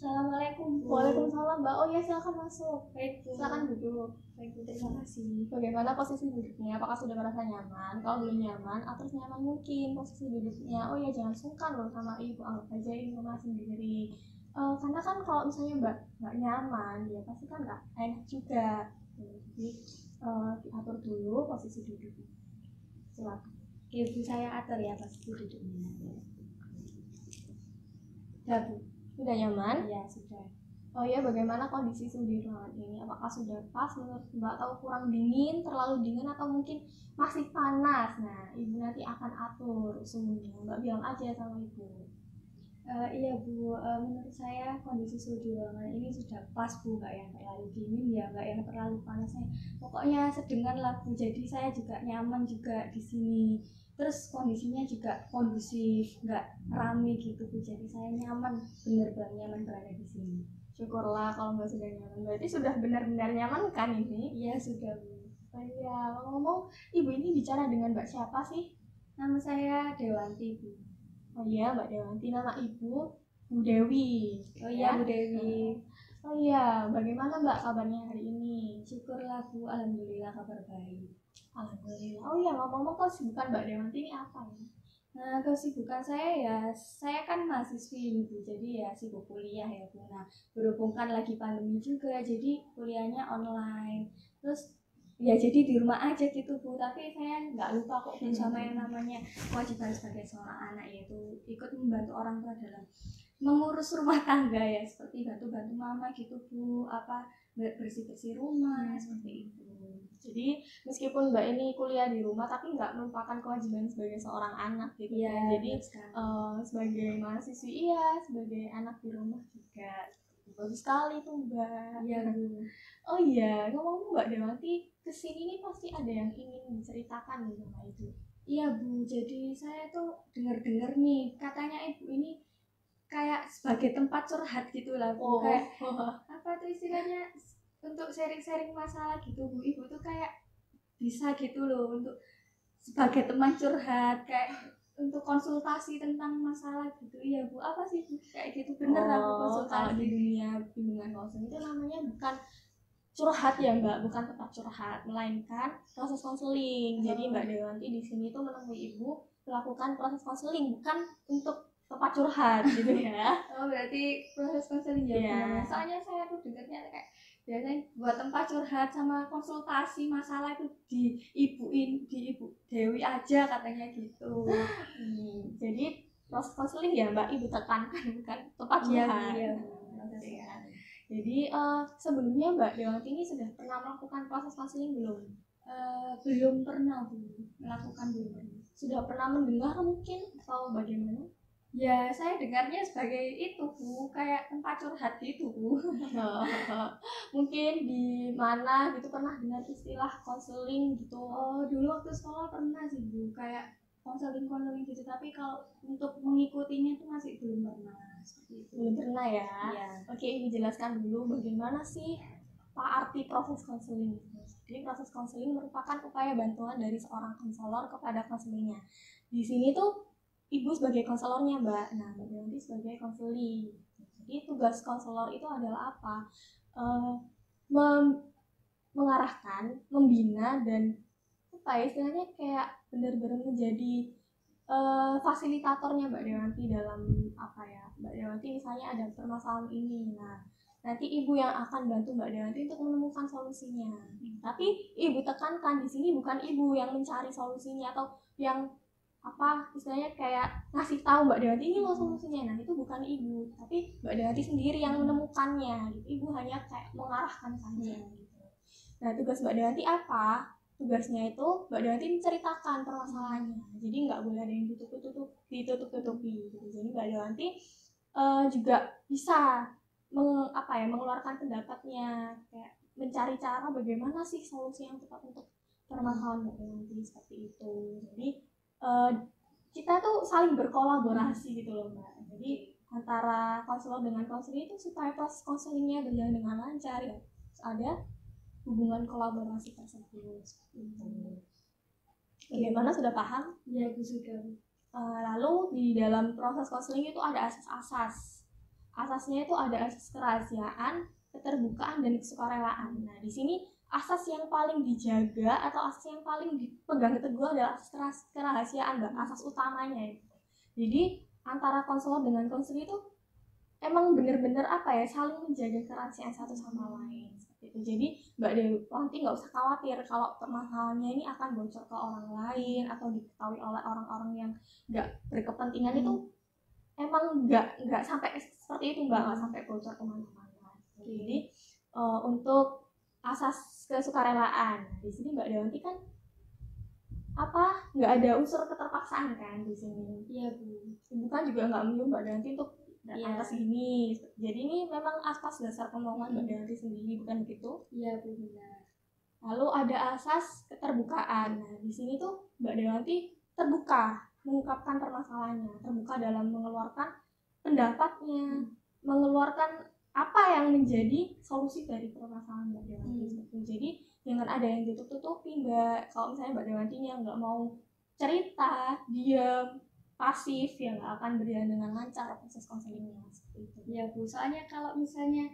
Assalamualaikum, Bu. Waalaikumsalam, Mbak. Oh ya, silakan masuk. Baik, Bu. Silakan duduk. Baik, Bu. Terima kasih. Bagaimana posisi duduknya? Apakah sudah merasa nyaman? Kalau belum nyaman, atau nyaman mungkin posisi duduknya. Oh ya, jangan sungkan loh sama ibu. Anggap aja ini rumah sendiri. Karena kan kalau misalnya Mbak nggak nyaman, ya pasti kan nggak enak juga. Jadi diatur dulu posisi duduk. Silakan. Oke, Bu, saya atur ya pas duduknya. Ya, Bu. Sudah nyaman? Ya, sudah. Oh ya, bagaimana kondisi suhu di ruangan ini? Apakah sudah pas menurut Mbak atau kurang dingin, terlalu dingin atau mungkin masih panas? Nah, Ibu nanti akan atur suhunya. Mbak bilang aja sama Ibu. Iya, Bu. Menurut saya kondisi suhu di ruangan ini sudah pas, Bu. Nggak yang terlalu dingin ya, nggak yang terlalu panasnya. Pokoknya sedengan lah, Bu. Jadi saya juga nyaman juga di sini. Terus kondisinya juga kondusif, nggak rame gitu, Bu. Jadi saya nyaman, bener-bener nyaman berada di sini. Syukurlah kalau Mbak sudah nyaman. Berarti sudah benar-benar nyaman kan ini? Iya, sudah, Bu. Oh iya, ngomong Ibu ini bicara dengan Mbak siapa sih? Nama saya Dewanti, Bu. Oh iya, Mbak Dewanti. Nama Ibu Bu Dewi. Oh iya, Bu Dewi. Oh iya, bagaimana Mbak kabarnya hari ini? Syukurlah, Bu. Alhamdulillah kabar baik. Alhamdulillah. Oh iya, ngomong-ngomong kesibukan Mbak Dewanti ini apa ya? Nah, kesibukan saya kan mahasiswi, Bu. Jadi ya sibuk kuliah ya, Bu. Nah, berhubung kan lagi pandemi juga, jadi kuliahnya online. Terus ya jadi di rumah aja gitu, Bu. Tapi saya nggak lupa kok, Bu, sama yang namanya kewajiban sebagai seorang anak, yaitu ikut membantu orang tua dalam mengurus rumah tangga ya, seperti bantu-bantu mama gitu, Bu. Apa bersih-bersih rumah seperti itu. Jadi meskipun Mbak ini kuliah di rumah tapi nggak melupakan kewajiban sebagai seorang anak gitu Iya, kan. Jadi sebagai mahasiswi sebagai anak di rumah juga. Bagus sekali tuh Mbak. Iya, Bu. Oh iya, ngomong Mbak Dewanti kesini nih pasti ada yang ingin diceritakan nih sama Ibu. Iya, Bu, jadi saya tuh dengar-dengar nih, katanya Ibu ini kayak sebagai tempat curhat gitu lah, Bu. Kayak apa tuh istilahnya, untuk sharing-sharing masalah gitu, Bu. Ibu tuh kayak bisa gitu loh untuk sebagai teman curhat, kayak untuk konsultasi tentang masalah gitu. Iya, Bu. Apa sih, Bu? Kayak gitu bener aku Kalau konsultasi. di dunia bimbingan konseling itu namanya bukan curhat ya Mbak, bukan tempat curhat, melainkan proses konseling. Jadi Mbak Dewanti di sini tuh menemui Ibu melakukan proses konseling, bukan untuk tempat curhat gitu ya. Oh, berarti proses konseling ya, Iya. Bu. Soalnya saya tuh dengarnya kayak biasanya buat tempat curhat sama konsultasi masalah itu di Ibu Dewi aja katanya gitu. Jadi proses konseling ya Mbak Ibu tekankan, bukan tempat Iya, curhat. iya. Jadi sebelumnya Mbak Dewanti ini sudah pernah melakukan proses konseling belum? Belum pernah, Bu, melakukan belum. Sudah pernah mendengar mungkin atau bagaimana? Ya, saya dengarnya sebagai itu, Bu, kayak tempat curhat gitu, Bu. Mungkin di mana gitu pernah dengar istilah konseling gitu? Oh, dulu waktu sekolah pernah sih, Bu, kayak konseling gitu, tapi kalau untuk mengikutinya tuh masih belum pernah seperti itu. Belum pernah ya? Iya. Oke, Ibu jelaskan dulu bagaimana sih apa arti proses konseling. Jadi proses konseling merupakan upaya bantuan dari seorang konselor kepada konselingnya. Di sini tuh Ibu sebagai konselornya Mbak, nah Mbak Dewanti sebagai konseling. Jadi tugas konselor itu adalah apa? Mengarahkan, membina, dan apa ya, istilahnya kayak benar-benar menjadi fasilitatornya Mbak Dewanti dalam apa ya, Mbak Dewanti misalnya ada permasalahan ini, nah nanti Ibu yang akan bantu Mbak Dewanti untuk menemukan solusinya. Tapi Ibu tekankan di sini bukan Ibu yang mencari solusinya atau yang apa istilahnya kayak ngasih tahu Mbak Dewanti ini loh solusinya. Nah itu bukan Ibu, tapi Mbak Dewanti sendiri yang menemukannya. Gitu. Ibu hanya kayak mengarahkan saja. Gitu. Nah tugas Mbak Dewanti apa? Tugasnya itu Mbak Dewanti menceritakan permasalahannya. Jadi nggak boleh ada yang ditutup-tutupi. Gitu. Jadi Mbak Dewanti juga bisa mengeluarkan pendapatnya, kayak mencari cara bagaimana sih solusi yang tepat untuk permasalahan Mbak Dewanti seperti itu. Jadi kita tuh saling berkolaborasi gitu loh Mbak. Jadi antara konselor dengan konseling itu supaya proses konselingnya berjalan dengan lancar ya. Terus ada hubungan kolaborasi tersebut seperti itu. Bagaimana, sudah paham? Ya, Bu, sudah. Lalu di dalam proses konseling itu ada asas-asas. asasnya itu ada asas kerahasiaan, keterbukaan, dan kesukarelaan. Nah, di sini asas yang paling dijaga atau asas yang paling dipegang teguh adalah asas kerahasiaan, Mbak, asas utamanya itu. Jadi antara konselor dengan konseling itu emang bener-bener apa ya, saling menjaga kerahasiaan satu sama lain seperti itu. Jadi Mbak Dewanti nggak usah khawatir kalau permasalahannya ini akan bocor ke orang lain atau diketahui oleh orang-orang yang nggak berkepentingan. Itu emang nggak sampai seperti itu, Mbak, nggak sampai bocor kemana-mana. Jadi untuk asas kesukarelaan, di sini Mbak Dewanti kan apa, nggak ada unsur keterpaksaan kan di sini. Iya Bu. Ibu kan juga nggak menyuruh Mbak Dewanti untuk datang ke sini. Jadi ini memang atas dasar kemauan Mbak Dewanti sendiri, bukan begitu? Iya Bu, benar. Lalu ada asas keterbukaan. Nah, di sini tuh Mbak Dewanti terbuka mengungkapkan permasalahannya, terbuka dalam mengeluarkan pendapatnya, mengeluarkan apa yang menjadi solusi dari permasalahan Mbak Dewanti. Jadi jangan ada yang ditutup-tutupi, Mbak. Kalau misalnya Mbak Dewantinya nggak mau cerita, diam, pasif, ya nggak akan berjalan dengan lancar proses konselingnya seperti itu. Ya Bu, soalnya kalau misalnya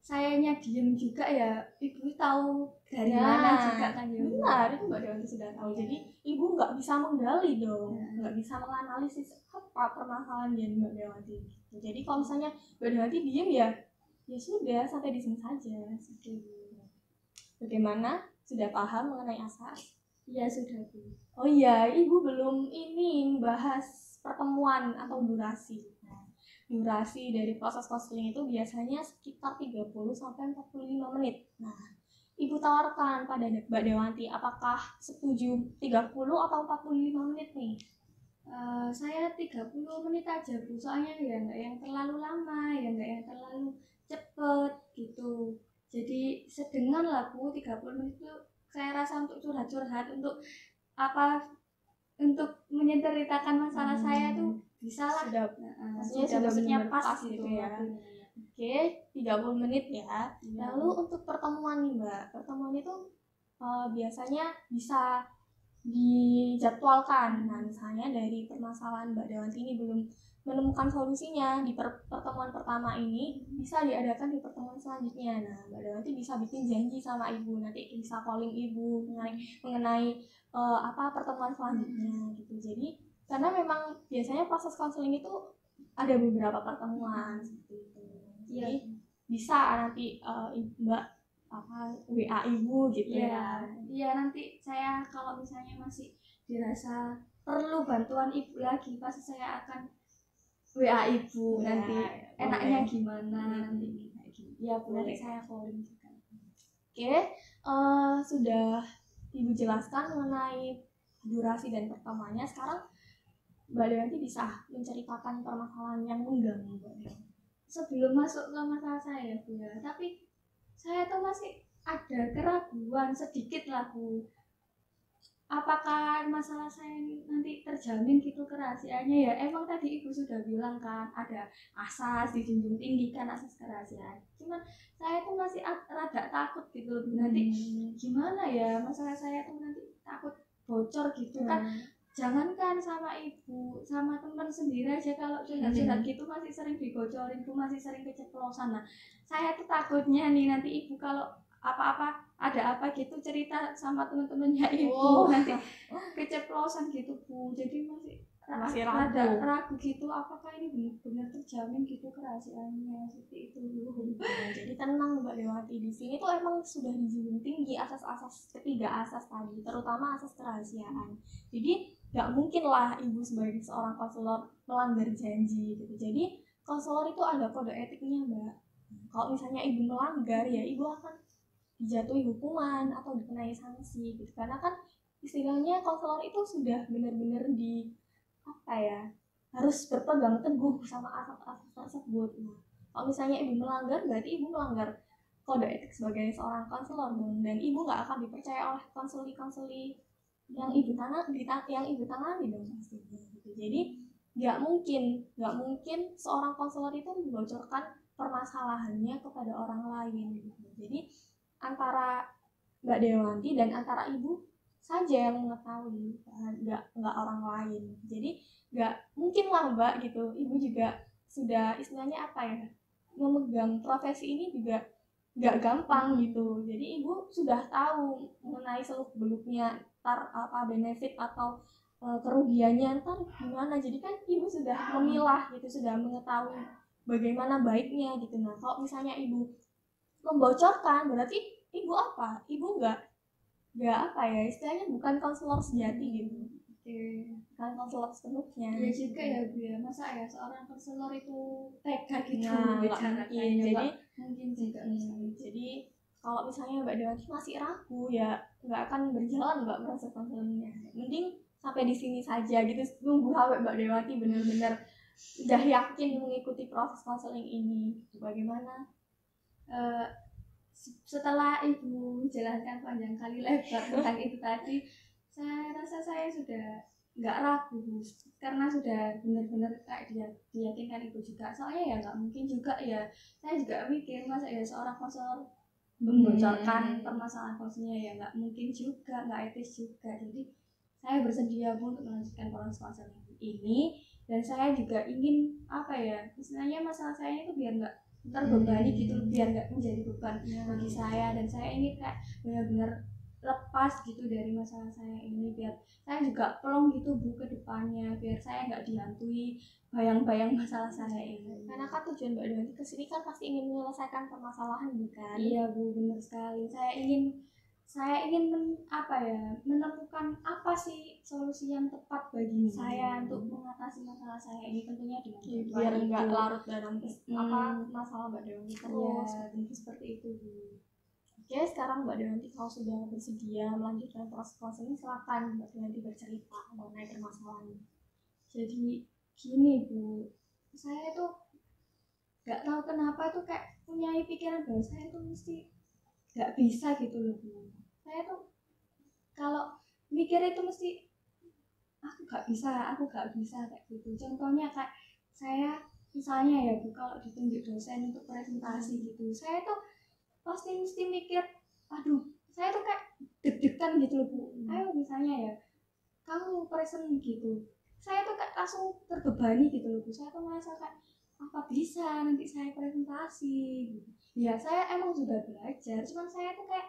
sayanya diem juga ya, ibu tahu dari mana juga kan ya. Benar, itu Mbak Dewanti sudah tahu. Jadi ibu nggak bisa menggali dong, nggak bisa menganalisis apa permasalahan dari Mbak Dewanti. Jadi kalau misalnya Mbak Dewanti diem ya sudah, sampai di sini saja. Bagaimana? Sudah paham mengenai asas? Iya sudah Bu. Oh iya, ibu belum ini bahas pertemuan atau durasi. Nah, durasi dari proses konseling itu biasanya sekitar 30 sampai 45 menit. Nah, ibu tawarkan pada Mbak Dewanti apakah setuju 30 atau 45 menit nih? Saya 30 menit aja Bu, soalnya ya nggak yang terlalu lama, ya nggak yang terlalu cepet gitu. Jadi sedengan lah Bu, 30 menit itu saya rasa untuk curhat-curhat, untuk apa, untuk menceritakan masalah saya tuh bisa lah. Sudah maksudnya pas gitu ya. Oke, 30 menit ya. Lalu untuk pertemuan nih Mbak, pertemuan itu biasanya bisa dijadwalkan. Nah, misalnya dari permasalahan Mbak Dewanti ini belum menemukan solusinya di pertemuan pertama ini, bisa diadakan di pertemuan selanjutnya. Nah, Mbak Dewanti bisa bikin janji sama ibu, nanti bisa calling ibu mengenai apa pertemuan selanjutnya gitu. Jadi karena memang biasanya proses konseling itu ada beberapa pertemuan seperti itu. Jadi bisa nanti Mbak WA ibu gitu ya. Iya, nanti saya kalau misalnya masih dirasa perlu bantuan ibu lagi, pasti saya akan WA ibu ya, nanti enaknya gimana nanti ya Bu, nanti saya calling juga. Oke, sudah ibu jelaskan mengenai durasi dan pertemuannya. Sekarang Mbak Dewanti bisa menceritakan permasalahan yang mengganggu Mbak Dewanti. Sebelum masuk ke masalah saya Bu ya, tapi saya tuh masih ada keraguan sedikit lah Bu. Apakah masalah saya nanti terjamin gitu kerahasiaannya ya? Emang tadi ibu sudah bilang kan ada asas dijunjung tinggikan asas kerahasiaan. Cuman saya tuh masih rada takut gitu nanti gimana ya, masalah saya tuh nanti takut bocor gitu kan. Jangankan sama ibu, sama teman sendiri aja kalau curhat-curhat gitu masih sering dibocorin, Bu, masih sering keceplosan. Nah, saya tuh takutnya nih nanti ibu kalau apa-apa ada apa gitu cerita sama teman-temannya ibu nanti keceplosan gitu Bu. Jadi masih ragu gitu apakah ini benar terjamin gitu kerahasiaannya seperti itu Bu. Jadi tenang Mbak Dewanti, di sini tuh emang sudah dijunjung tinggi asas-asas, ketiga asas tadi, terutama asas kerahasiaan. Jadi nggak mungkin lah ibu sebagai seorang konselor melanggar janji gitu. Jadi konselor itu ada kode etiknya Mbak. Kalau misalnya ibu melanggar ya ibu akan dijatuhi hukuman atau dikenai sanksi gitu. Karena kan istilahnya konselor itu sudah benar-benar di apa ya, harus berpegang teguh sama asas-asas tersebut. Nah, kalau misalnya ibu melanggar berarti ibu melanggar kode etik sebagai seorang konselor dong, dan ibu nggak akan dipercaya oleh konseli yang ibu tangani dong pastinya gitu. Jadi nggak mungkin seorang konselor itu membocorkan permasalahannya kepada orang lain gitu. Jadi antara Mbak Dewanti dan antara ibu saja yang mengetahui, nggak orang lain. Jadi nggak mungkin lah Mbak gitu, ibu juga sudah istilahnya apa ya, memegang profesi ini juga nggak gampang gitu. Jadi ibu sudah tahu mengenai seluk beluknya, ntar apa benefit atau kerugiannya ntar gimana. Jadi kan ibu sudah memilah gitu, sudah mengetahui bagaimana baiknya gitu. Nah kalau misalnya ibu membocorkan berarti ibu apa? Ibu nggak apa ya, istilahnya bukan konselor sejati gitu. Bukan konselor sepenuhnya. Iya juga ya Bu ya, masa ya seorang konselor itu tega gitu Nah, bicarakannya, jadi mungkin juga jadi kalau misalnya Mbak Dewanti masih ragu ya nggak akan berjalan Mbak proses konselingnya. Mending sampai di sini saja gitu, nunggu sampai Mbak Dewanti benar-benar udah yakin mengikuti proses konseling ini. Bagaimana? Setelah Ibu jelaskan panjang kali lebar tentang itu tadi, saya rasa saya sudah nggak ragu karena sudah benar-benar kayak diyakinkan Ibu juga. Soalnya ya nggak mungkin juga ya, saya juga mikir masa ya seorang konselor membocorkan permasalahan konselnya, ya nggak mungkin juga, nggak etis juga. Jadi saya bersedia Bu untuk melanjutkan proses konseling ini, dan saya juga ingin apa ya, istilahnya masalah saya itu biar nggak terbebani gitu, biar nggak menjadi beban bagi saya, dan saya ingin kayak benar-benar lepas gitu dari masalah saya ini, biar saya juga plong gitu Bu ke depannya, biar saya nggak dihantui bayang-bayang masalah saya ini. Karena kan tujuan Mbak Dewanti kesini kan pasti ingin menyelesaikan permasalahan bukan? Iya Bu, benar sekali. Saya ingin menemukan apa sih solusi yang tepat bagi saya untuk mengatasi masalah saya ini, tentunya dengan biar nggak larut dalam masalah Mbak Dewanti terus. Ya, tentu seperti itu Bu. Oke, sekarang Mbak Dewanti kalau sudah bersedia melanjutkan proses konseling, silakan Mbak Dewanti bercerita mengenai permasalahannya. Jadi gini Bu, saya tuh nggak tahu kenapa tuh kayak punya pikiran bahwa saya tuh mesti nggak bisa gitu loh Bu. Saya tuh kalau mikir itu mesti aku nggak bisa kayak gitu. Contohnya kayak saya misalnya ya Bu, kalau ditunjuk dosen untuk presentasi gitu, saya tuh pasti mesti mikir, aduh saya tuh kayak deg-degan gitu loh Bu. Ayo misalnya ya kamu present gitu, saya tuh kayak langsung terbebani gitu loh Bu. Saya tuh merasa kayak apa bisa nanti saya presentasi gitu. Ya saya emang sudah belajar, cuman saya tuh kayak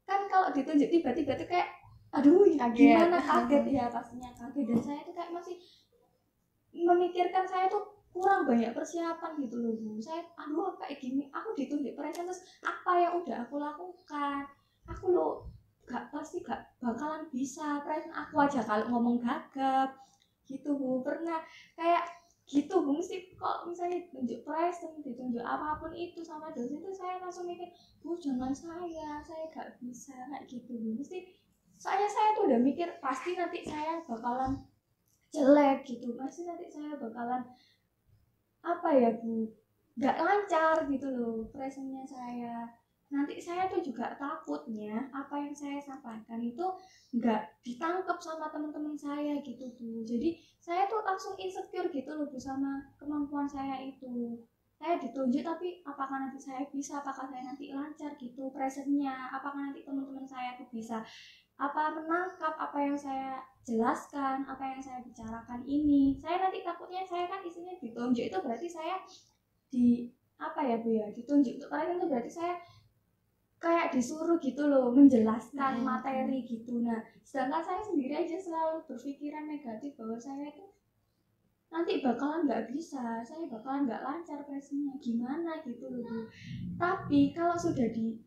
kan kalau ditunjuk tiba-tiba tuh kayak aduh gimana, kaget ya, pastinya kaget, dan saya tuh kayak masih memikirkan saya tuh kurang banyak persiapan gitu loh Bu. Saya aduh kayak gini aku ditunjuk present, terus apa yang udah aku lakukan, aku loh pasti gak bakalan bisa present, aku aja kalau ngomong gagap gitu Bu. Pernah kayak gitu Bu, mesti kok misalnya tunjuk present, ditunjuk apapun itu sama dosen itu saya langsung mikir, Bu jangan saya gak bisa kayak gitu Bu. Mesti saya tuh udah mikir pasti nanti saya bakalan jelek gitu, pasti nanti saya bakalan apa ya Bu, nggak lancar gitu loh presentnya saya. Nanti saya tuh juga takutnya apa yang saya sampaikan itu nggak ditangkap sama teman-teman saya gitu Bu. Jadi saya tuh langsung insecure gitu loh Bu sama kemampuan saya itu. Saya ditunjuk tapi apakah nanti saya bisa, apakah saya nanti lancar gitu presentnya, apakah nanti teman-teman saya tuh bisa menangkap apa yang saya jelaskan, apa yang saya bicarakan ini. Saya nanti takutnya saya kan isinya ditunjuk itu berarti saya Bu ya, ditunjuk untuk kalian itu berarti saya kayak disuruh gitu loh menjelaskan materi gitu. Nah sedangkan saya sendiri aja selalu berpikiran negatif bahwa saya itu nanti bakalan nggak bisa, saya bakalan nggak lancar presentnya gimana gitu loh Bu. Tapi kalau sudah di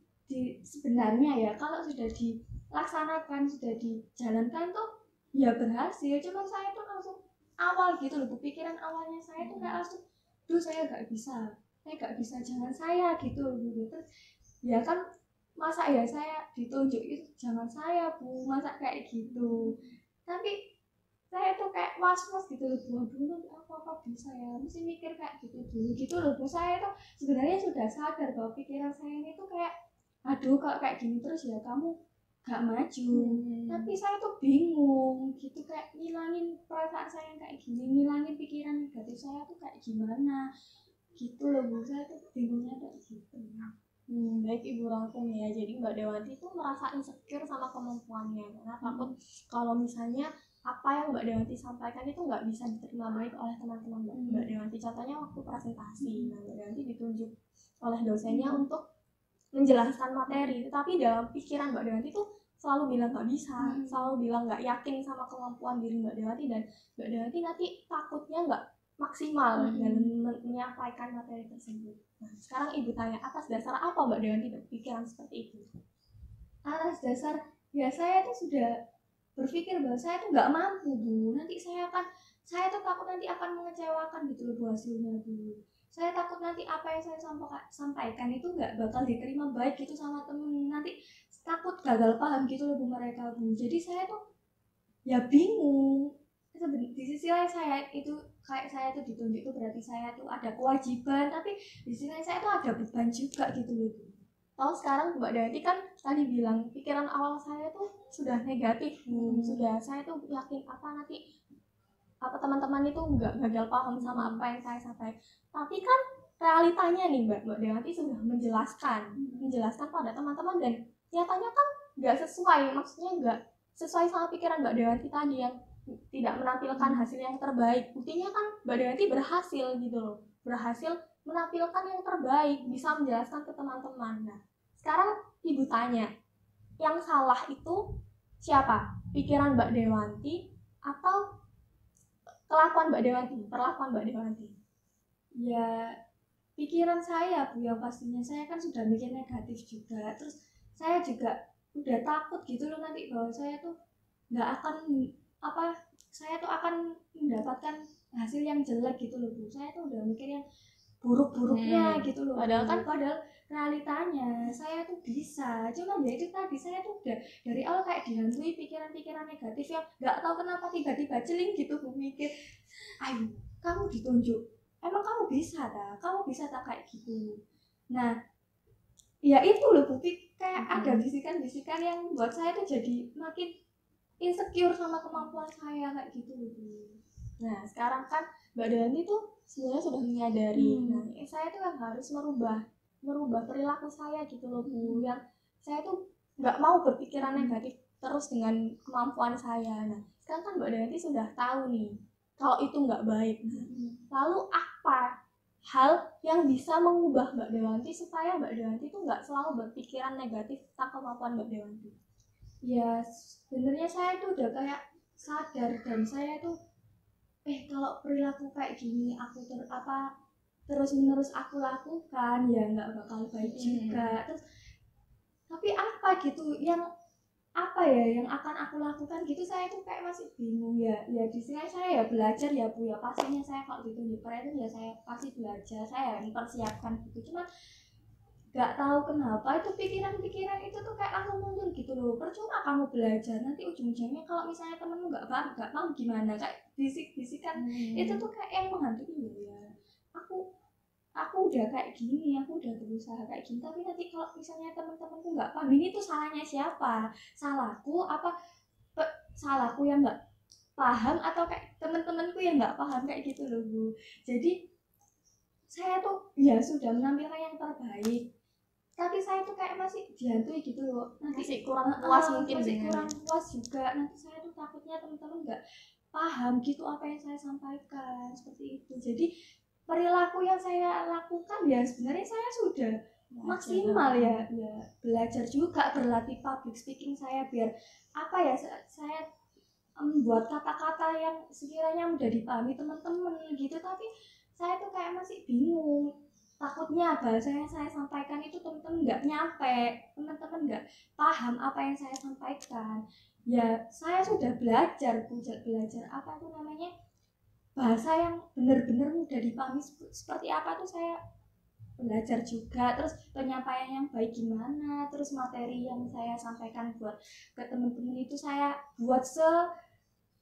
sebenarnya ya, kalau sudah dilaksanakan, sudah dijalankan tuh ya berhasil. Cuman saya tuh langsung awal gitu loh, pikiran awalnya saya tuh kayak langsung, duh saya gak bisa, jangan saya gitu loh Bu. Terus ya kan masa ya saya ditunjuk itu jangan saya Bu, masa kayak gitu. Tapi saya tuh kayak was-was gitu loh Bu, dulu apa bisa ya, mesti mikir kayak gitu dulu gitu loh Bu. Saya tuh sebenarnya sudah sadar bahwa pikiran saya ini tuh kayak aduh kalau kayak gini terus ya kamu gak maju. Tapi saya tuh bingung gitu, kayak ngilangin perasaan saya yang kayak gini, ngilangin pikiran negatif saya tuh kayak gimana gitu loh Bu. Saya tuh bingungnya kayak gitu. Baik Ibu rangkum ya. Jadi Mbak Dewanti itu merasa insecure sama kemampuannya karena takut kalau misalnya apa yang Mbak Dewanti sampaikan itu nggak bisa diterima baik oleh teman-teman Mbak Dewanti contohnya waktu presentasi, nah nanti ditunjuk oleh dosennya untuk menjelaskan materi, tetapi dalam pikiran Mbak Dewanti tuh selalu bilang nggak bisa, selalu bilang nggak yakin sama kemampuan diri Mbak Dewanti, dan Mbak Dewanti nanti takutnya nggak maksimal dalam menyampaikan materi tersebut. Nah, sekarang Ibu tanya, atas dasar apa Mbak Dewanti berpikiran seperti itu? Atas dasar ya saya tuh sudah berpikir bahwa saya tuh nggak mampu Bu, nanti saya tuh takut nanti akan mengecewakan gitu loh Bu hasilnya Bu. Saya takut nanti apa yang saya sampaikan itu nggak bakal diterima baik gitu sama temen, nanti takut gagal paham gitu loh Bu mereka Bu. Jadi saya tuh ya bingung. Di sisi lain saya itu kayak saya tuh ditunjuk itu berarti saya tuh ada kewajiban, tapi di sisi lain saya tuh ada beban juga gitu loh Bu. Kalau sekarang Mbak Dewanti kan tadi bilang pikiran awal saya tuh sudah negatif, sudah saya tuh yakin apa nanti apa teman-teman itu nggak gagal paham sama apa yang saya sampaikan. Tapi kan realitanya nih Mbak Dewanti sudah menjelaskan pada teman-teman, dan nyatanya kan nggak sesuai, maksudnya nggak sesuai sama pikiran Mbak Dewanti tadi yang tidak menampilkan hasil yang terbaik. Buktinya kan Mbak Dewanti berhasil gitu loh, berhasil menampilkan yang terbaik, bisa menjelaskan ke teman-teman. Nah, sekarang Ibu tanya, yang salah itu siapa? Pikiran Mbak Dewanti atau kelakuan Mbak Dewanti, perlakuan Mbak Dewanti? Ya pikiran saya Bu, yang pastinya saya kan sudah mikir negatif juga, terus saya juga udah takut gitu loh nanti bahwa saya tuh nggak akan saya tuh akan mendapatkan hasil yang jelek gitu loh Bu. Saya tuh udah mikir yang buruk-buruknya gitu loh. Padahal realitanya saya tuh bisa, cuma ya itu tadi saya tuh udah dari awal kayak dihantui pikiran-pikiran negatif yang nggak tahu kenapa tiba-tiba celing gitu Bu, mikir, ayo kamu ditunjuk, emang kamu bisa tak kayak gitu. Nah ya itu loh Bu, kayak ada bisikan-bisikan yang buat saya tuh jadi makin insecure sama kemampuan saya kayak gitu loh Bu. Nah sekarang kan Mbak Dewanti tuh sebenarnya sudah menyadari, nah saya tuh yang harus merubah perilaku saya gitu loh Bu, yang saya tuh nggak mau berpikiran negatif terus dengan kemampuan saya. Nah sekarang kan Mbak Dewanti sudah tahu nih kalau itu nggak baik. Lalu apa hal yang bisa mengubah Mbak Dewanti supaya Mbak Dewanti tuh nggak selalu berpikiran negatif tentang kemampuan Mbak Dewanti? Ya sebenarnya saya tuh udah kayak sadar, dan saya tuh kalau perilaku kayak gini aku terus menerus aku lakukan ya nggak bakal baik juga. Terus tapi apa gitu yang akan aku lakukan gitu, saya tuh kayak masih bingung ya di sini saya ya belajar ya Bu, ya pastinya saya kalau ditunjuk presiden ya saya pasti belajar, saya mempersiapkan gitu. Cuma nggak tahu kenapa itu pikiran-pikiran itu tuh kayak langsung muncul gitu loh. Percuma kamu belajar, nanti ujung-ujungnya kalau misalnya temenmu nggak paham gimana, kayak bisik-bisikan itu tuh kayak yang menghantui ya. Aku udah kayak gini, aku udah berusaha kayak gini, tapi nanti kalau misalnya teman-temanku nggak paham, ini tuh salahnya siapa? Salahku yang nggak paham atau kayak teman-temanku yang nggak paham kayak gitu loh Bu. Jadi saya tuh ya sudah menampilkan yang terbaik, tapi saya tuh kayak masih dihantui gitu loh, nanti masih kurang puas mungkin, masih kurang puas juga. Nanti saya tuh takutnya teman-teman nggak paham gitu apa yang saya sampaikan, seperti itu. Jadi perilaku yang saya lakukan ya sebenarnya saya sudah maksimal ya belajar juga, berlatih public speaking saya biar saya membuat kata-kata yang sekiranya mudah dipahami teman-teman gitu. Tapi saya tuh kayak masih bingung, takutnya bahasa yang saya sampaikan itu teman-teman nggak nyampe, teman-teman nggak paham apa yang saya sampaikan. Ya saya sudah belajar apa itu namanya, bahasa yang benar-benar mudah dipahami seperti apa tuh saya belajar juga. Terus penyampaian yang baik gimana, terus materi yang saya sampaikan buat ke teman-teman itu saya buat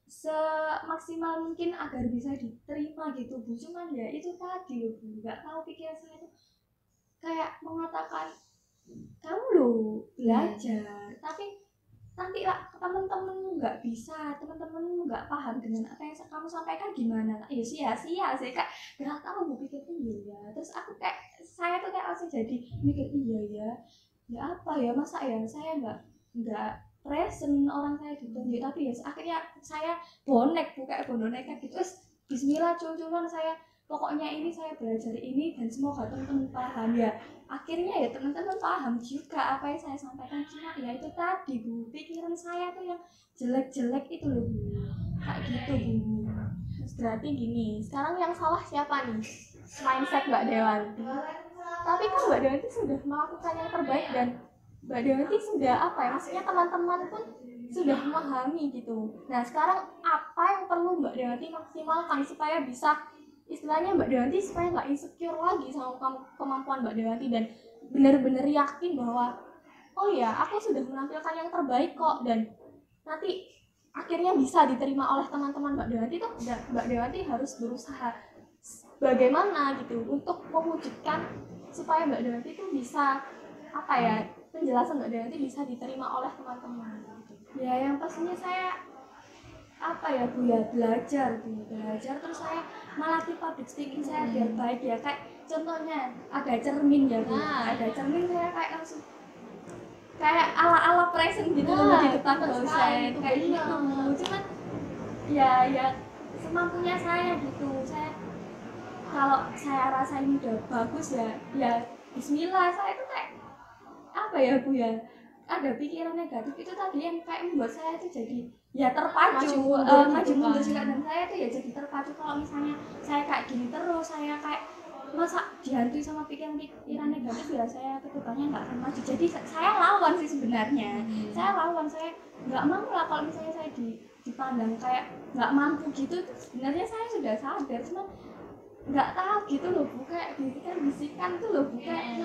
semaksimal mungkin agar bisa diterima gitu Bu. Cuman ya itu tadi loh Bu, nggak tahu pikiran saya tuh kayak mengatakan kamu loh belajar, tapi nanti lah teman-teman nggak bisa, teman-teman nggak paham dengan apa yang kamu sampaikan gimana, ya sia-sia sih kak. Nggak tahu Bu, pikir ya. Terus saya tuh kayak langsung jadi mikir ya apa ya, masa ya saya nggak present, orang saya ditunjuk tapi ya akhirnya saya bonek Bu, kayak bonek gitu. Terus bismillah culun saya pokoknya ini saya belajar ini dan semoga teman-teman paham. Ya akhirnya ya teman-teman paham juga apa yang saya sampaikan, cuma ya itu tadi Bu, pikiran saya tuh yang jelek-jelek itu loh Bu, kayak gitu Bu. Berarti gini, sekarang yang salah siapa nih? Mindset Mbak Dewanti. Tapi kan Mbak Dewanti sudah melakukan yang terbaik dan Mbak Dewanti sudah apa ya, maksudnya teman-teman pun sudah memahami gitu. Nah sekarang apa yang perlu Mbak Dewanti maksimalkan supaya bisa, istilahnya Mbak Dewanti supaya nggak insecure lagi sama kemampuan Mbak Dewanti dan benar-benar yakin bahwa oh ya aku sudah menampilkan yang terbaik kok, dan nanti akhirnya bisa diterima oleh teman-teman Mbak Dewanti tuh. Mbak Dewanti harus berusaha bagaimana gitu untuk mewujudkan supaya Mbak Dewanti itu bisa apa ya, penjelasan Mbak Dewanti bisa diterima oleh teman-teman gitu. Ya yang pastinya saya apa ya Bu ya, belajar terus saya melatih public speaking saya biar baik ya. Kayak contohnya ada cermin ya Bu, ada cermin saya kayak langsung kayak ala-ala present gitu loh di depan dosen kayak gitu Bu. Cuman ya semampunya saya gitu. Saya kalau saya rasa ini udah bagus ya bismillah. Saya tuh kayak apa ya Bu ya, ada pikiran negatif itu tadi yang kayak membuat saya itu jadi ya terpacu maju mundur juga, dan saya tuh ya jadi terpacu kalau misalnya saya kayak gini terus, saya kayak masa dihantui sama pikiran negatif ya saya kedepannya nggak akan maju. Jadi saya lawan sih sebenarnya, saya lawan, saya nggak mau lah kalau misalnya saya dipandang kayak nggak mampu gitu. Sebenarnya saya sudah sadar, cuma nggak tahu gitu loh Bu, kayak bisikan tuh loh Bu, kayak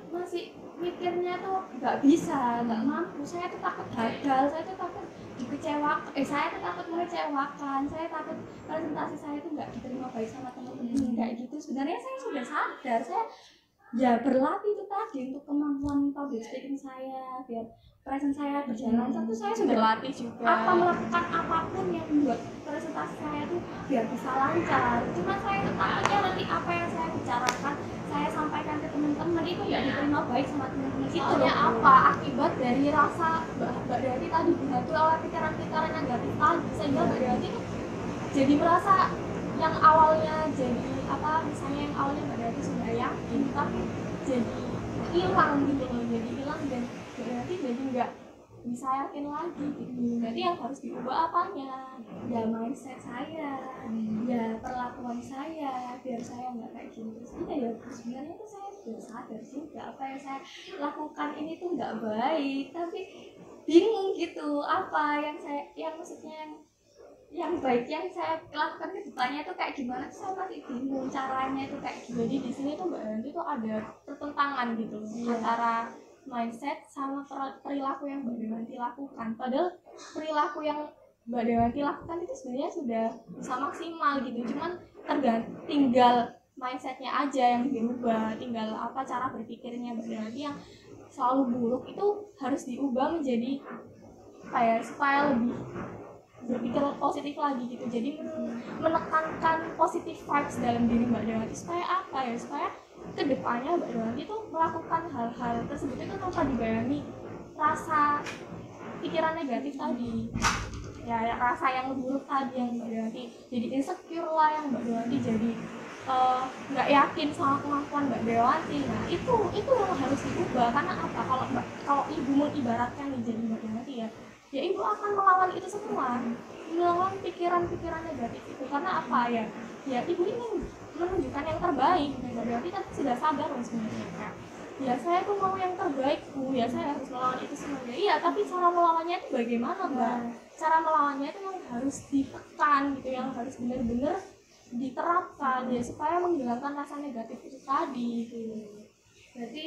masih mikirnya tuh nggak bisa, nggak mampu. Saya tuh takut gagal, saya tuh takut dikecewakan, saya tuh takut mengecewakan, saya takut presentasi saya tuh nggak diterima baik sama teman-teman kayak gitu. Sebenarnya saya sudah sadar, saya ya berlatih itu tadi untuk kemampuan public speaking saya biar present saya berjalan. Satu saya sudah berlatih juga melakukan apapun yang membuat presentasi saya tuh biar bisa lancar. Cuma saya tuh takutnya nanti apa yang saya bicarakan, saya sampaikan ke teman-teman itu ya diterima baik sama teman-teman. Soalnya apa? Akibat dari rasa Mbak Dewanti tadi dihantui oleh pikiran-pikiran negatif tadi, sehingga Mbak Dewanti tuh jadi merasa yang awalnya jadi apa, misalnya yang awalnya Mbak Dewanti sudah yakin tapi jadi hilang gitu loh, jadi hilang dan Mbak Dewanti jadi nggak bisa yakin lagi gitu. Jadi yang harus diubah apanya? Ya mindset saya, ya perlakuan saya biar saya nggak kayak gini terus. Ya sebenarnya tuh saya sudah sadar juga apa yang saya lakukan ini tuh nggak baik, tapi bingung gitu apa yang maksudnya yang baik yang saya lakukan ke depannya itu kayak gimana, saya masih bingung caranya itu kayak gimana. Jadi di sini tuh Mbak Dewanti tuh ada pertentangan gitu antara mindset sama perilaku yang Mbak Dewanti lakukan. Padahal perilaku yang Mbak Dewanti lakukan itu sebenarnya sudah bisa maksimal gitu, cuman tinggal mindsetnya aja yang dirubah, tinggal apa cara berpikirnya Mbak Dewanti yang selalu buruk itu harus diubah menjadi apa ya, supaya lebih berpikir positif lagi gitu. Jadi menekankan positive vibes dalam diri Mbak Dewanti supaya apa ya, supaya kedepannya Mbak Dewanti itu melakukan hal-hal tersebut itu tanpa dibayangi rasa pikiran negatif tadi ya rasa yang buruk tadi yang Mbak Dewanti jadi insecure lah, yang Mbak Dewanti jadi nggak yakin sama kemampuan Mbak Dewanti. Nah itu yang harus diubah. Karena apa, kalau ibu mau ibaratkan nih jadi Mbak Dewanti ya ibu akan melawan itu semua, melawan pikiran-pikiran negatif itu. Karena apa ya ibu ingin menunjukkan yang terbaik. Mbak Dewanti kan sudah sadar loh sebenarnya, ya saya tuh mau yang terbaik Bu, ya saya harus melawan itu semuanya. Iya, tapi cara melawannya itu bagaimana Mbak? Cara melawannya itu yang harus ditekan gitu, yang harus benar-benar diterapkan ya supaya menghilangkan rasa negatif itu tadi gitu. Berarti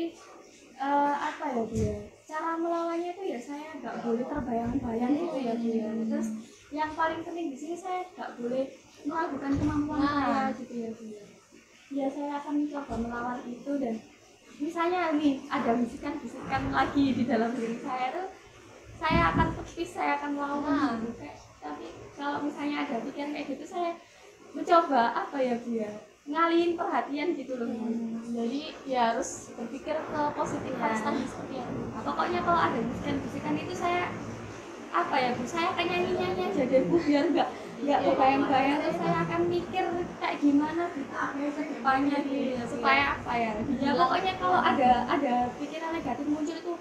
apa ya Bu ya, cara melawannya itu ya saya nggak boleh terbayang-bayang gitu ya Bu ya. Terus yang paling penting di sini saya nggak boleh meragukan kemampuan saya gitu ya Bu ya. Ya saya akan mencoba melawan itu, dan misalnya nih ada bisikan-bisikan lagi di dalam diri saya tuh saya akan tepis, saya akan melawan gitu. Tapi kalau misalnya ada pikiran kayak gitu, saya mencoba apa ya Bu ya, ngalihin perhatian gitu loh. Jadi ya harus berpikir ke positif tadi seperti yang pokoknya kalau ada bisikan-bisikan itu saya apa ya Bu, saya kayak nyanyi-nyanyi aja deh Bu, biar nggak nggak kebayang-bayang, terus saya akan mikir kayak gimana gitu ke depannya gitu supaya apa ya, ya pokoknya kalau ada pikiran negatif muncul itu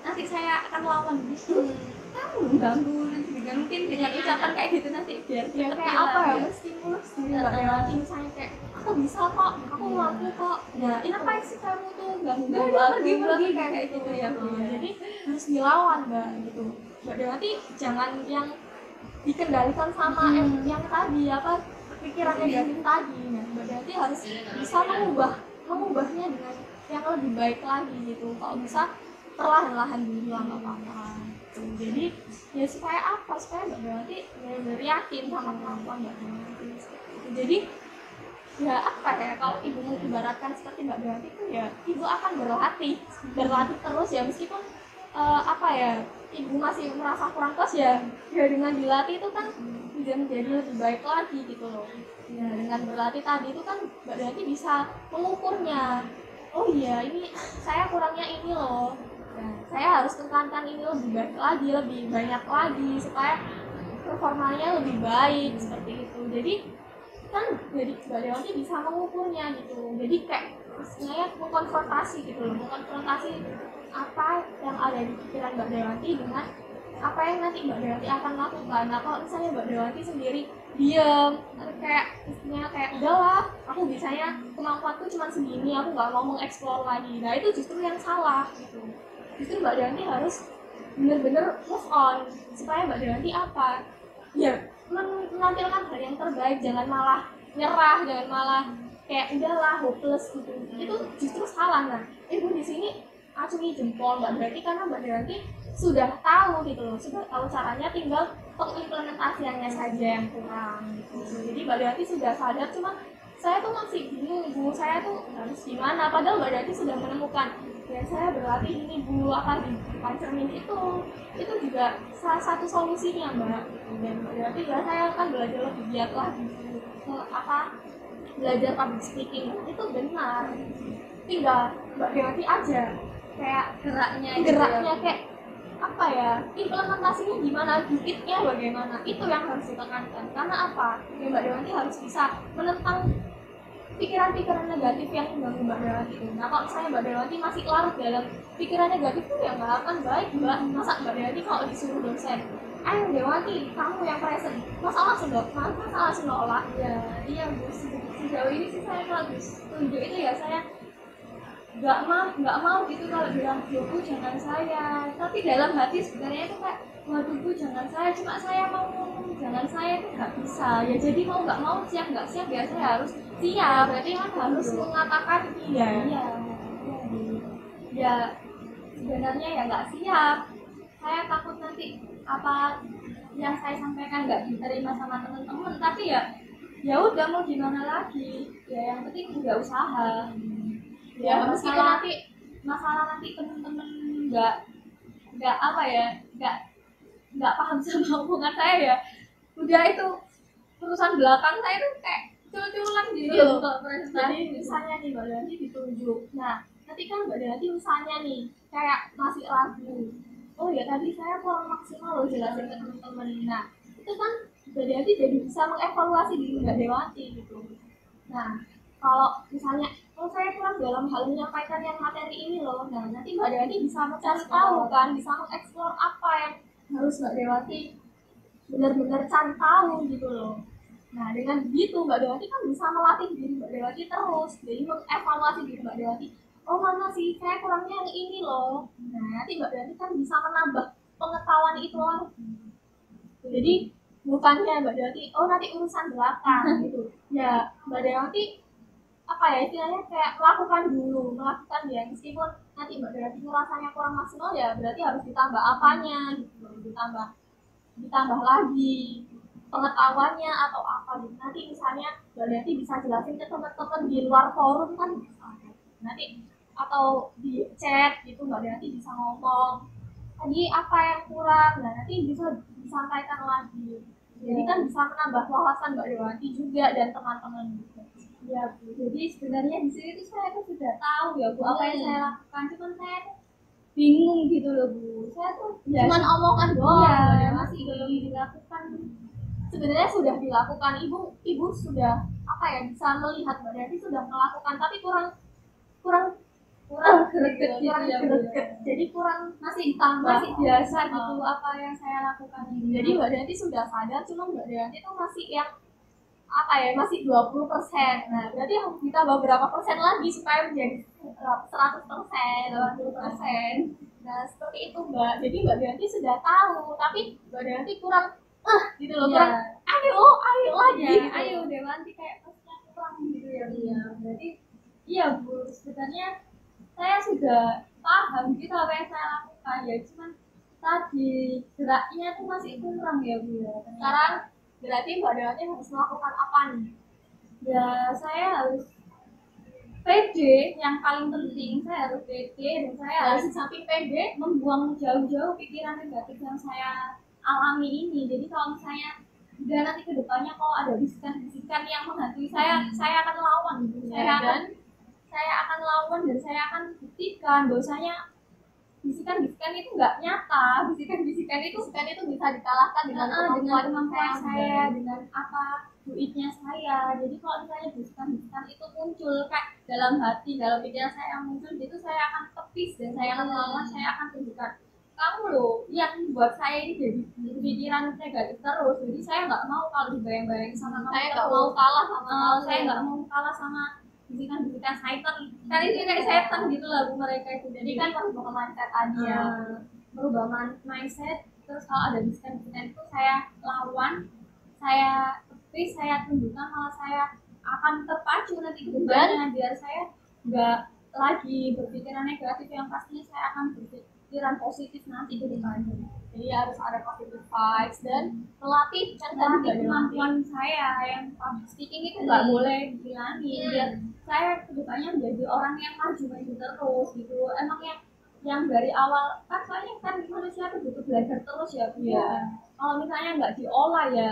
nanti saya akan lawan gitu. Kamu ganggu dengan mungkin dengan ucapan kayak gitu nanti biar ya kayak apa ya, menstimulus diri Mbak Dewanti misalnya kayak aku bisa kok, aku mampu kok. Nah, Kenapa sih kamu tuh ganggu pergi kayak gitu ya? Jadi harus dilawan Mbak gitu. Mbak Dewanti jangan yang dikendalikan sama yang tadi apa pikiran negatif tadi. Nah, Mbak Dewanti harus bisa mengubahnya dengan yang lebih baik lagi gitu. Kalau bisa perlahan-lahan dulu lah nggak apa-apa. Jadi ya supaya apa? Supaya Mbak Dewanti benar-benar yakin sama kemampuan Mbak Dewanti. Jadi ya apa ya, kalau ibu mengibaratkan seperti Mbak Dewanti itu ya ibu akan berlatih terus ya, meskipun apa ya, ibu masih merasa kurang puas ya dengan dilatih itu kan bisa menjadi lebih baik lagi gitu loh. Ya dengan berlatih tadi itu kan Mbak Dewanti bisa mengukurnya, oh iya ini saya kurangnya ini loh, nah, saya harus tekankan ini lebih baik lagi, lebih banyak lagi supaya performanya lebih baik seperti itu. Jadi kan jadi Mbak Dewanti bisa mengukurnya gitu. Jadi kayak istilahnya mengkonfrontasi gitu loh, mengkonfrontasi apa yang ada di pikiran Mbak Dewanti dengan apa yang nanti Mbak Dewanti akan lakukan. Nah kalau misalnya Mbak Dewanti sendiri diem atau kayak istilahnya kayak udahlah aku bisanya kemampuanku cuma segini, aku nggak mau mengeksplor lagi, nah itu justru yang salah gitu. Justru Mbak Dewanti harus bener-bener move on supaya Mbak Dewanti apa ya, menampilkan hal yang terbaik, jangan malah nyerah, jangan malah kayak udahlah hopeless gitu. Itu justru salah. Nah ibu di sini acungi jempol Mbak Dewanti karena Mbak Dewanti sudah tahu gitu loh, sudah tahu caranya, tinggal pengimplementasiannya saja yang kurang gitu. Jadi Mbak Dewanti sudah sadar, cuma saya tuh masih bingung Bu, saya tuh harus gimana, padahal Mbak Dewanti sudah menemukan ya saya berlatih ini Bu, apa di cermin itu juga salah satu solusinya Mbak. Dan Mbak Dewanti ya saya akan belajar lebih giat lagi apa belajar public speaking, itu benar, tinggal Mbak Dewanti aja kayak geraknya kayak apa ya, implementasinya gimana, dikitnya bagaimana, itu yang harus ditekankan. Karena apa ya, Mbak Dewanti harus bisa menentang pikiran-pikiran negatif yang mengganggu Mbak Dewanti. Nah kalau misalnya Mbak Dewanti masih larut dalam pikiran negatif itu ya nggak akan baik Mbak. Masa Mbak Dewanti kalau disuruh dosen, ayo Dewanti kamu yang present, masa langsung nolak ya. Iya Bu, sejauh ini sih saya kalau tunjuk itu ya saya nggak mau gitu kalau bilang Bu jangan saya, tapi dalam hati sebenarnya itu kayak waduh Bu jangan saya, cuma saya mau ngomong jangan saya itu nggak bisa ya. Jadi mau nggak mau, siap nggak siap ya saya harus siap, berarti kan harus mengatakan iya ya sebenarnya ya nggak siap, saya takut nanti apa yang saya sampaikan nggak diterima sama teman-teman, tapi ya udah mau gimana lagi ya, yang penting udah usaha ya. Meskipun masalah nanti teman-teman nggak apa ya, nggak paham sama omongan saya ya, udah itu urusan belakang saya tuh kayak cul-culan gitu loh kalau presentasi. Jadi misalnya nih Mbak Dewanti ditunjuk, nah nanti kan Mbak Dewanti misalnya nih kayak masih ragu, oh ya tadi saya kurang maksimal loh jelasin ke teman-teman. Nah itu kan Mbak Dewanti jadi bisa mengevaluasi diri Mbak Dewanti gitu. Nah kalau misalnya saya kurang dalam hal menyampaikan yang materi ini loh, nah nanti Mbak Dewanti bisa mencari tahu kan, bisa mengeksplor apa yang harus Mbak Dewanti benar-benar cari tahu gitu loh. Nah dengan begitu Mbak Dewanti kan bisa melatih diri Mbak Dewanti terus, jadi mengevaluasi diri Mbak Dewanti, oh mana sih saya kurangnya yang ini loh. Nah nanti Mbak Dewanti kan bisa menambah pengetahuan itu lagi. Jadi bukannya Mbak Dewanti oh nanti urusan belakang gitu ya, Mbak Dewanti apa ya istilahnya kayak melakukan ya, meskipun nanti Mbak Dewanti rasanya kurang maksimal ya berarti harus ditambah apanya gitu, ditambah lagi pengetahuannya atau apa gitu. Nanti misalnya Mbak Dewanti bisa jelasin ke teman-teman di luar forum kan nanti, atau di chat gitu Mbak Dewanti bisa ngomong tadi apa yang kurang, nah nanti bisa disampaikan lagi. Jadi kan bisa menambah wawasan Mbak Dewanti juga dan teman-teman gitu. Ya Bu, jadi sebenarnya di sini tuh saya tuh sudah tahu ya Bu apa yang saya lakukan, cuman saya tuh bingung gitu loh Bu. Saya tuh ya cuman omongan doang ya, masih belum dilakukan sebenarnya sudah dilakukan, ibu sudah apa ya, bisa melihat Mbak Dewanti sudah melakukan, tapi kurang kurang greget gitu kurang ya Bu. greget, jadi kurang Masih ditambah. biasa gitu apa yang saya lakukan ini. Jadi Mbak Dewanti sudah sadar, cuma Mbak Dewanti itu masih yang apa ya, masih 20%. Nah, berarti harus ditambah berapa persen lagi supaya menjadi 100%, 80%. Nah, seperti itu Mbak. Jadi Mbak Dewanti sudah tahu, tapi Mbak Dewanti kurang gitu loh, kurang ayo lagi ya, gitu. ayo Dewanti kayak pasnya kurang gitu ya Bu. Ya, berarti iya Bu, sebenarnya saya sudah paham gitu apa yang saya lakukan ya, cuman tadi geraknya tuh masih kurang ya Bu ya. Sekarang berarti Mbak Dewanti harus melakukan apa nih? Ya saya harus pede, yang paling penting saya harus pede, dan saya harus Harus samping pede, membuang jauh-jauh pikiran negatif yang saya alami ini. Jadi kalau misalnya udah nanti ke depannya kalau ada bisikan-bisikan yang menghantui saya akan lawan gitu. Saya akan lawan dan saya akan buktikan bahwasanya bisikan-bisikan itu nggak nyata. Bisikan-bisikan itu bisa dikalahkan dengan kemampuan saya, dengan apa duitnya saya. Jadi kalau misalnya bisikan-bisikan itu muncul kayak dalam hati, dalam pikiran saya yang muncul gitu, saya akan tepis dan saya akan lawan, saya akan tunjukkan kamu loh yang buat saya ini jadi pikiran negatif terus. Jadi saya nggak mau kalau dibayang-bayangin sama kamu. Saya nggak mau kalah sama kamu. Saya nggak mau kalah sama bisikan-bisikan setan. Kan itu kayak setan gitu lah Bu mereka itu. Jadi kan merubah mindset aja. Merubah mindset. Terus kalau ada bisikan-bisikan itu saya lawan, saya tepis, saya tunjukkan malah saya akan terpacu nanti ke depannya biar saya nggak lagi berpikiran negatif, yang pastinya saya akan berpikiran positif nanti ke depannya. Jadi harus ada positive vibes dan melatih kemampuan saya yang public speaking itu nggak boleh dihilangin biar saya kedepannya menjadi orang yang maju terus gitu. Emang yang dari awal kan soalnya kan manusia itu butuh belajar terus ya Bu. Kalau misalnya nggak diolah ya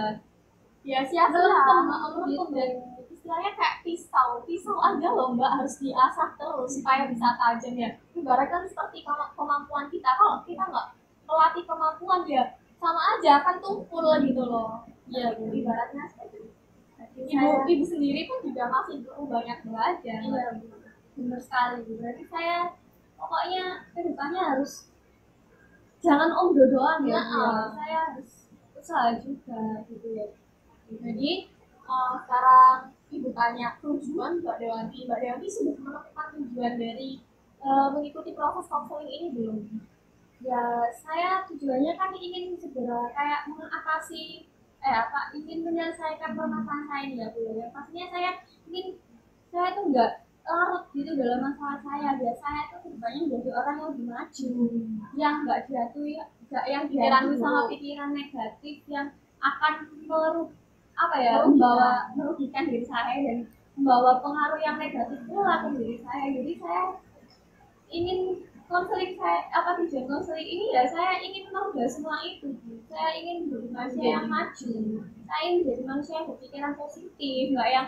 sia-sia gitu. Dan istilahnya kayak pisau aja loh Mbak, harus diasah terus supaya bisa tajam ya. Ibaratkan seperti kemampuan kita, kalau kita nggak melatih kemampuan ya sama aja kan tumpul gitu loh. Iya Bu. Ibaratnya ibu sendiri pun juga masih perlu banyak belajar. Iya Bu, benar sekali Bu. Berarti saya pokoknya kedepannya harus jangan doang ya Bu. Saya harus usaha juga gitu ya. Jadi sekarang ibu tanya tujuan Mbak Dewanti sudah menemukan tujuan dari mengikuti proses konseling ini belum? Ya saya tujuannya kan ingin segera kayak mengatasi ingin menyelesaikan permasalahan saya ini ya Bu. Yang pastinya saya tuh nggak larut gitu dalam masalah saya, biar saya tuh kedepannya menjadi orang yang lebih maju, yang nggak dihantui sama pikiran negatif yang akan merugikan diri saya dan membawa pengaruh yang negatif pula ke diri saya. Jadi saya ingin tujuan konseling ini ya saya ingin merubah semua itu. Saya ingin menjadi manusia yang maju, saya ingin menjadi manusia yang berpikiran positif, nggak yang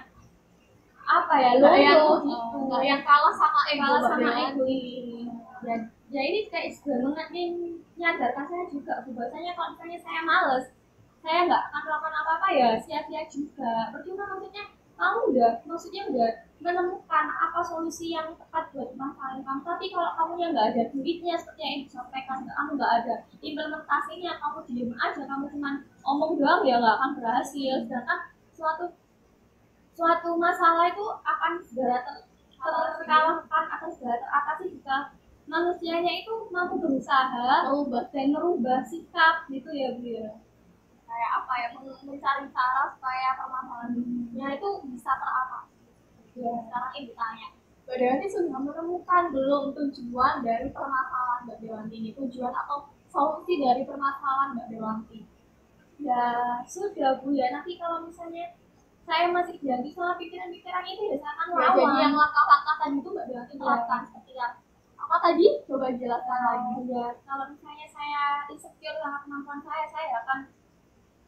nggak yang kalah sama ego ini. Ya ini kayak juga menyadarkan saya juga bahwasanya kalau misalnya saya males, saya nggak akan melakukan apa-apa ya sia-sia juga. Percuma kamu udah menemukan apa solusi yang tepat buat masalah kamu, tapi kalau kamu nggak ada duitnya seperti yang disampaikan, kamu nggak ada implementasinya, kamu diem aja, kamu cuma omong doang ya nggak akan berhasil. Sedangkan suatu masalah itu akan segera terkalahkan atau segera teratasi jika manusianya itu mampu berusaha merubah sikap gitu ya Bu ya. Kayak mencari cara supaya permasalahannya itu bisa teratasi. Ya, sekarang ibu tanya, Mbak Dewanti sudah menemukan belum tujuan dari permasalahan Mbak Dewanti ini, tujuan atau solusi dari permasalahan Mbak Dewanti? Ya sudah Bu ya, nanti kalau misalnya saya masih diganti sama pikiran-pikiran itu ya saya akan lawan. Jadi yang langkah-langkah tadi itu Mbak Dewanti melakukan seperti apa tadi? Coba jelaskan lagi. Ya, kalau misalnya saya insecure sama kemampuan saya akan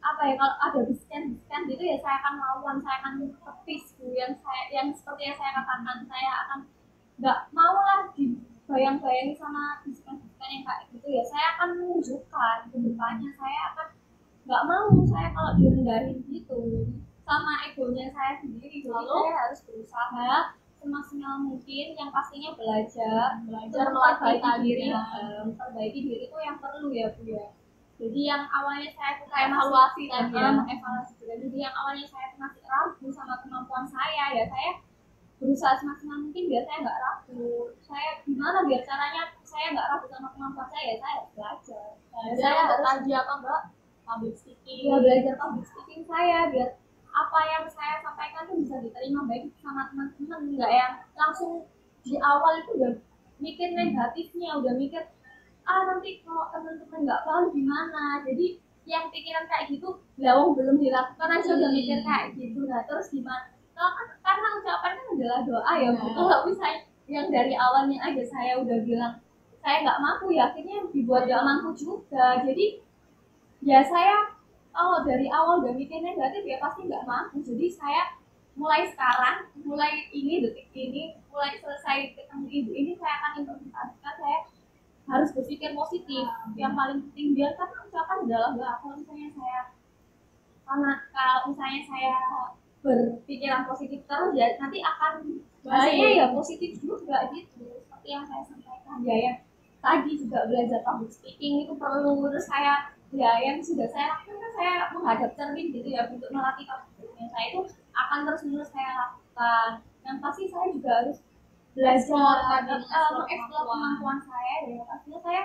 kalau ada bisikan-bisikan gitu ya saya akan lawan, saya akan tepis Bu. Yang seperti yang saya katakan, saya akan nggak mau lah dibayang-bayangi sama bisikan-bisikan yang kayak gitu ya. Saya akan menunjukkan ke depannya, saya akan nggak mau saya kalau direndahin gitu sama egonya saya sendiri. Jadi Lalu? saya harus berusaha semaksimal mungkin, yang pastinya belajar melatih memperbaiki diri itu yang perlu ya Bu ya. Jadi yang awalnya saya tuh kayak evaluasi tadi ya. evaluasi juga. Jadi yang awalnya saya tuh masih ragu sama kemampuan saya, ya saya berusaha semaksimal mungkin biar saya nggak ragu. Saya gimana biar caranya saya nggak ragu sama kemampuan saya, ya saya harus belajar. Saya harus tadi apa Mbak? Public speaking. Ya belajar public speaking saya biar apa yang saya sampaikan tuh bisa diterima baik sama teman-teman, nggak yang langsung di awal itu udah mikir negatifnya, udah mikir nanti kalau teman-teman nggak paham gimana. Jadi yang pikiran kayak gitu lawang belum dilakukan aja udah mikir kayak gitu. Nah terus gimana, karena ucapan kan adalah doa ya Bu. Kalau misalnya yang dari awalnya aja saya udah bilang saya nggak mampu, ya akhirnya dibuat nggak mampu juga. Jadi ya saya kalau dari awal udah mikir negatif ya pasti nggak mampu. Jadi saya mulai sekarang, mulai ini detik ini, mulai selesai ketemu ibu ini, saya akan implementasikan. Saya harus berpikir positif. Yang paling penting biar kan ucapan adalah nggak, kalau misalnya saya, karena kalau misalnya saya berpikiran positif terus ya nanti akan hasilnya ya positif juga gitu. Seperti yang saya sampaikan ya, yang tadi juga belajar public speaking itu perlu. Terus saya ya yang sudah saya lakukan kan saya menghadap cermin gitu ya untuk melatih public speaking saya itu akan terus menerus saya lakukan. Yang pasti saya juga harus belajar mengeksplor kemampuan saya, ya pastinya saya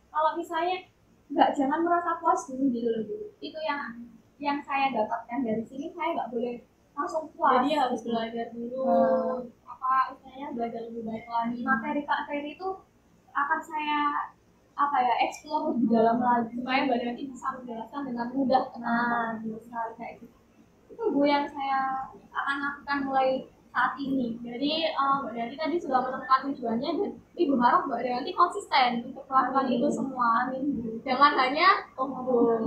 kalau misalnya nggak, jangan merasa puas dulu gitu loh Bu. Itu yang saya dapatkan dari sini, saya nggak boleh langsung puas. Jadi harus belajar dulu apa istilahnya, belajar lebih baik lagi. Materi itu akan saya apa ya explore lebih dalam lagi supaya Mbak Dewanti bisa menjelaskan dengan mudah. Bisa kayak gitu. Itu Bu yang saya akan lakukan mulai saat ini. Jadi Mbak Dewanti tadi sudah menemukan tujuannya dan Ibu harap Mbak Dewanti konsisten untuk melakukan itu semua. Amin Bu. Jangan hanya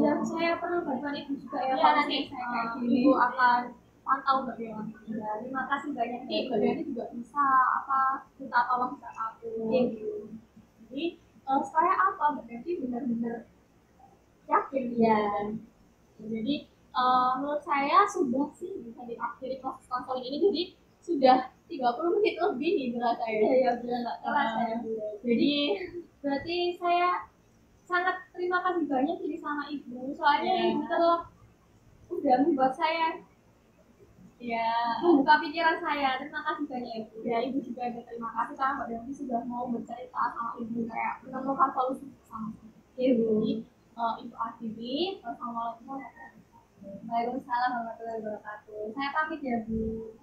Ya saya perlu bantuan Ibu juga ya, ya nanti saya kayak gini. Ibu akan pantau Mbak Dewanti. Ya, terima kasih banyak. Nanti Mbak Dewanti juga bisa apa minta tolong ke aku. Jadi saya apa Mbak Dewanti benar-benar yakin ya. Jadi menurut saya sudah sih bisa diakhiri proses konseling ini. Jadi sudah 30 menit lebih nih berasa ya. Iya, benar nggak terasa ya. Jadi berarti saya sangat terima kasih banyak ini sama Ibu. Soalnya Ibu telah udah membuat saya membuka pikiran saya. Terima kasih banyak Ibu. Ya Ibu juga berterima kasih karena Mbak Dewanti sudah mau bercerita sama Ibu kayak menemukan solusi bersama. Ibu. Ibu akhiri. Assalamualaikum warahmatullahi wabarakatuh. Waalaikumsalam warahmatullahi wabarakatuh. Saya pamit ya Bu.